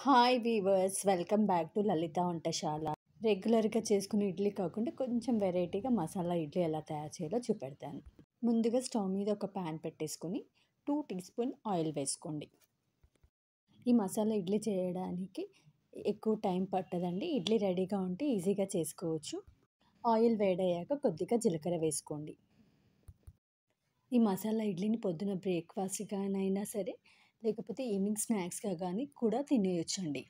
Hi viewers, welcome back to Lalitha Vantasala. రెగ్యులర్గా చేసుకునే ఇడ్లీ కాకుండా కొంచెం వెరైటీగా మసాలా ఇడ్లీ ఎలా తయారు చేయాలో చూపెడతాను. ముందుగా స్టవ్ మీద ఒక ప్యాన్ పెట్టేసుకొని 2 టీ స్పూన్ ఆయిల్ వేసుకోండి. ఈ మసాలా ఇడ్లీ చేయడానికి ఎక్కువ టైం పట్టదండి. ఇడ్లీ రెడీగా ఉంటే ఈజీగా చేసుకోవచ్చు. ఆయిల్ వేడయ్యాక కొద్దిగా జీలకర్ర వేసుకోండి. ఈ మసాలా ఇడ్లీని పొద్దున బ్రేక్ఫాస్ట్గానైనా సరే, లేకపోతే ఈవినింగ్ స్నాక్స్గా కానీ కూడా తినేయొచ్చండి.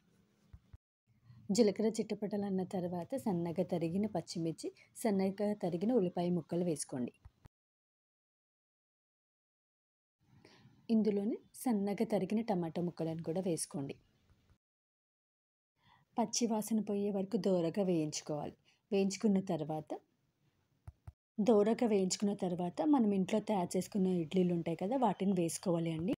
జీలకర్ర చిట్టపటలన్న తర్వాత సన్నగా తరిగిన పచ్చిమిర్చి, సన్నగా తరిగిన ఉల్లిపాయ ముక్కలు వేసుకోండి. ఇందులోనే సన్నగా తరిగిన టమాటా ముక్కలను కూడా వేసుకోండి. పచ్చి వాసన పోయే వరకు దోరగా వేయించుకోవాలి. దోరగా వేయించుకున్న తర్వాత మనం ఇంట్లో తయారు చేసుకున్న ఇడ్లీలు ఉంటాయి కదా, వాటిని వేసుకోవాలి అండి.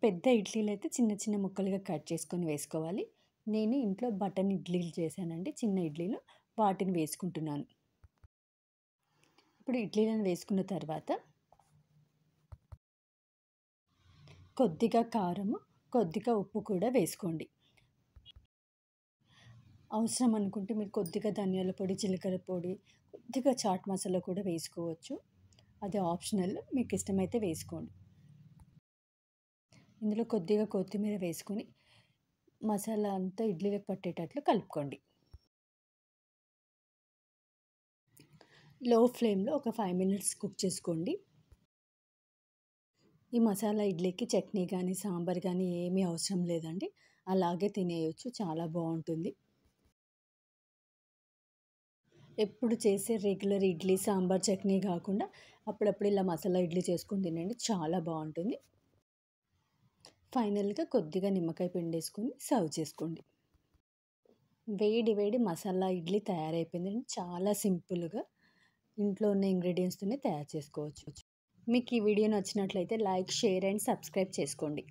పెద్ద ఇడ్లీలు అయితే చిన్న చిన్న ముక్కలుగా కట్ చేసుకొని వేసుకోవాలి. నేను ఇంట్లో బటన్ ఇడ్లీలు చేశానండి, చిన్న ఇడ్లీలు, వాటిని వేసుకుంటున్నాను. ఇప్పుడు ఇడ్లీలను వేసుకున్న తర్వాత కొద్దిగా కారము, కొద్దిగా ఉప్పు కూడా వేసుకోండి. అవసరం అనుకుంటే మీరు కొద్దిగా ధనియాల పొడి, జీలకర్ర పొడి, కొద్దిగా చాట్ మసాలా కూడా వేసుకోవచ్చు. అది ఆప్షనల్, మీకు ఇష్టమైతే వేసుకోండి. ఇందులో కొద్దిగా కొత్తిమీర వేసుకొని మసాలా అంతా ఇడ్లీలకు పట్టేటట్లు కలుపుకోండి. లో ఫ్లేమ్లో ఒక 5 మినిట్స్ కుక్ చేసుకోండి. ఈ మసాలా ఇడ్లీకి చట్నీ కానీ సాంబార్ కానీ ఏమీ అవసరం లేదండి, అలాగే తినేయొచ్చు, చాలా బాగుంటుంది. ఎప్పుడు చేసే రెగ్యులర్ ఇడ్లీ సాంబార్ చట్నీ కాకుండా అప్పుడప్పుడు ఇలా మసాలా ఇడ్లీ చేసుకొని తినండి, చాలా బాగుంటుంది. ఫైనల్గా కొద్దిగా నిమ్మకాయ పిండేసుకొని సర్వ్ చేసుకోండి. వేడి వేడి మసాలా ఇడ్లీ తయారైపోయిందండి. చాలా సింపుల్గా ఇంట్లో ఉన్న ఇంగ్రీడియంట్స్తోనే తయారు చేసుకోవచ్చు. మీకు ఈ వీడియో నచ్చినట్లయితే లైక్, షేర్ అండ్ సబ్స్క్రైబ్ చేసుకోండి.